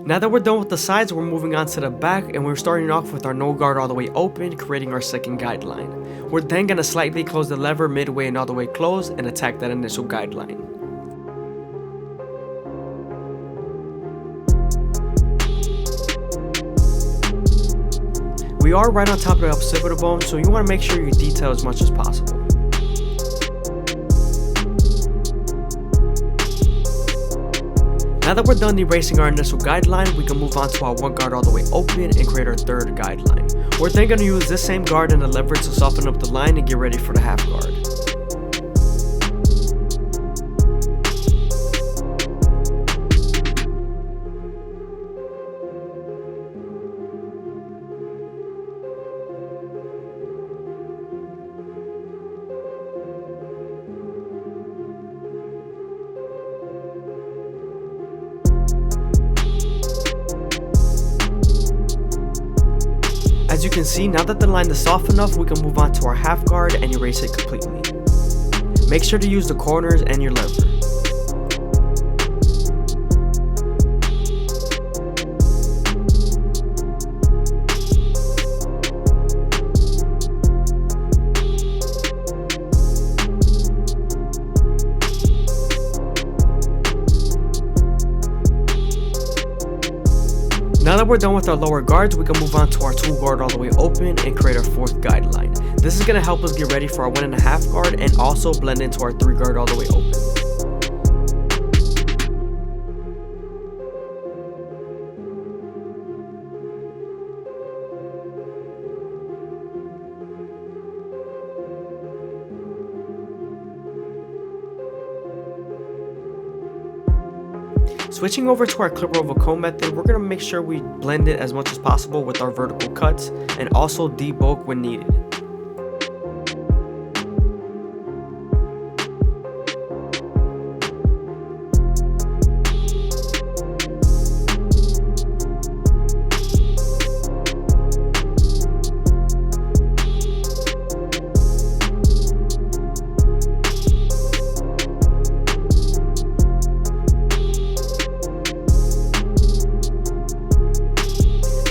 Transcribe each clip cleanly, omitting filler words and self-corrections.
Now that we're done with the sides, we're moving on to the back, and we're starting off with our no guard all the way open, creating our second guideline. We're then going to slightly close the lever midway and all the way closed and attack that initial guideline. We are right on top of the occipital bone, so you want to make sure you detail as much as possible. Now that we're done erasing our initial guideline, we can move on to our one guard all the way open and create our third guideline. We're then going to use this same guard and the lever to soften up the line and get ready for the half guard. As you can see, now that the line is soft enough, we can move on to our half guard and erase it completely. Make sure to use the corners and your lever. Now that we're done with our lower guards, we can move on to our two guard all the way open and create our fourth guideline. This is going to help us get ready for our 1.5 guard and also blend into our 3 guard all the way open. Switching over to our clipper over comb method, we're going to make sure we blend it as much as possible with our vertical cuts and also debulk when needed.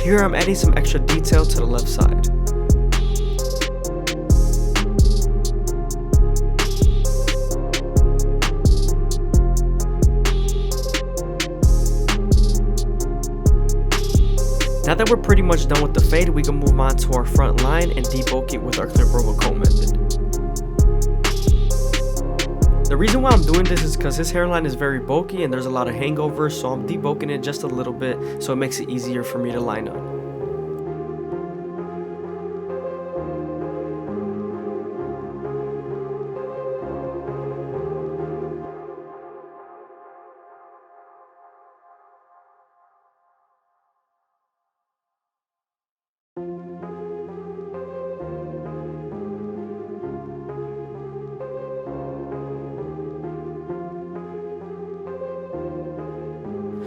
Here I'm adding some extra detail to the left side. Now that we're pretty much done with the fade, we can move on to our front line and debulk it with our clipper over comb method. The reason why I'm doing this is because his hairline is very bulky and there's a lot of hangovers, so I'm debulking it just a little bit so it makes it easier for me to line up.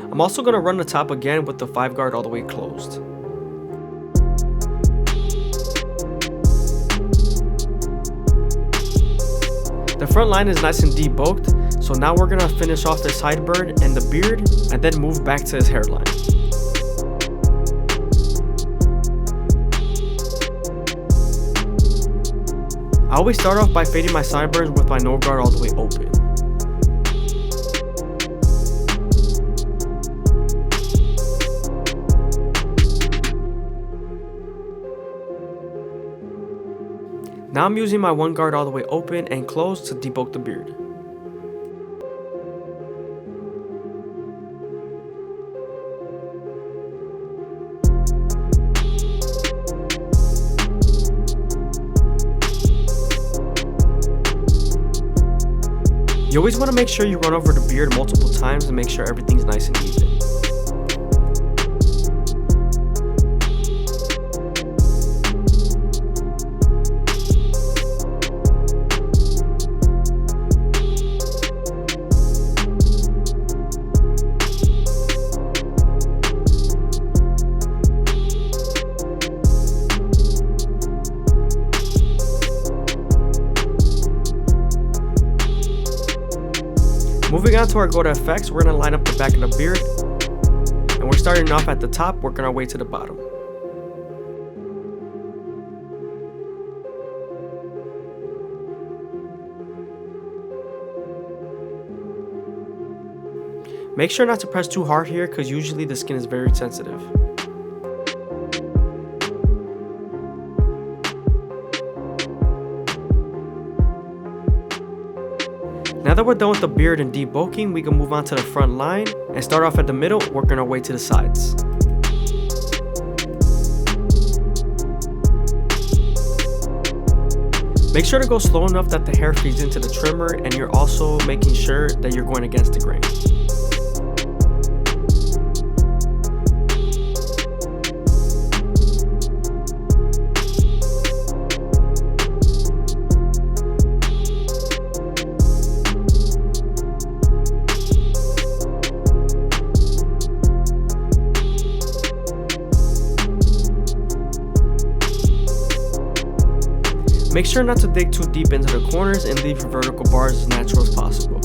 I'm also going to run the top again with the 5 guard all the way closed. The front line is nice and debulked, so now we're going to finish off his sideburn and the beard and then move back to his hairline. I always start off by fading my sideburns with my no guard all the way open. Now I'm using my 1 guard all the way open and closed to debulk the beard. You always want to make sure you run over the beard multiple times and make sure everything's nice and even. Moving on to our go to effects, we're going to line up the back of the beard, and we're starting off at the top, working our way to the bottom. Make sure not to press too hard here because usually the skin is very sensitive. Now that we're done with the beard and debulking, we can move on to the front line and start off at the middle, working our way to the sides. Make sure to go slow enough that the hair feeds into the trimmer and you're also making sure that you're going against the grain. Make sure not to dig too deep into the corners and leave your vertical bars as natural as possible.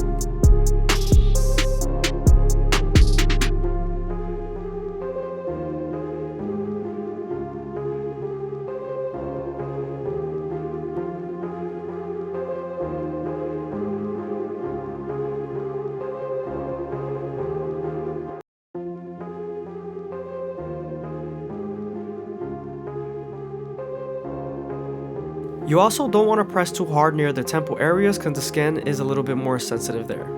You also don't want to press too hard near the temple areas because the skin is a little bit more sensitive there.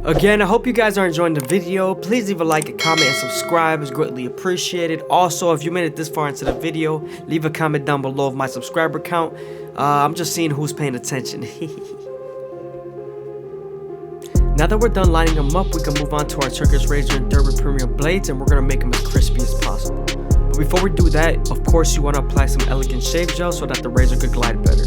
Again, I hope you guys are enjoying the video. Please leave a like, a comment, and subscribe. It's greatly appreciated. Also, if you made it this far into the video, leave a comment down below of my subscriber count. I'm just seeing who's paying attention. Now that we're done lining them up, we can move on to our Turkish razor and Derby premium blades, and we're going to make them as crispy as possible. But before we do that, of course you want to apply some elegant shave gel so that the razor could glide better.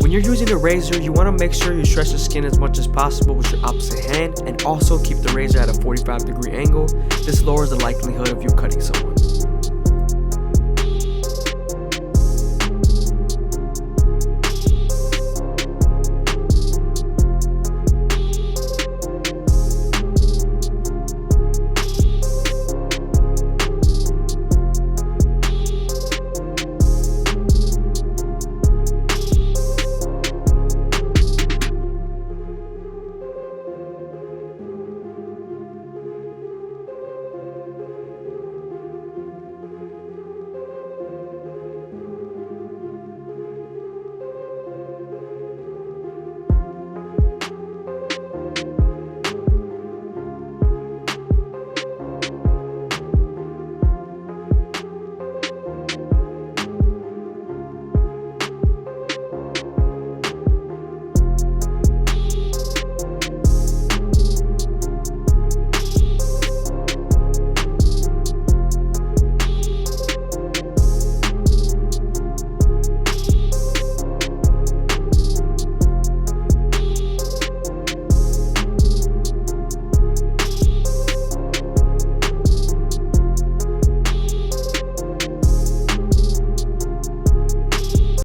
When you're using a razor, you want to make sure you stretch the skin as much as possible with your opposite hand and also keep the razor at a 45-degree angle. This lowers the likelihood of you cutting someone.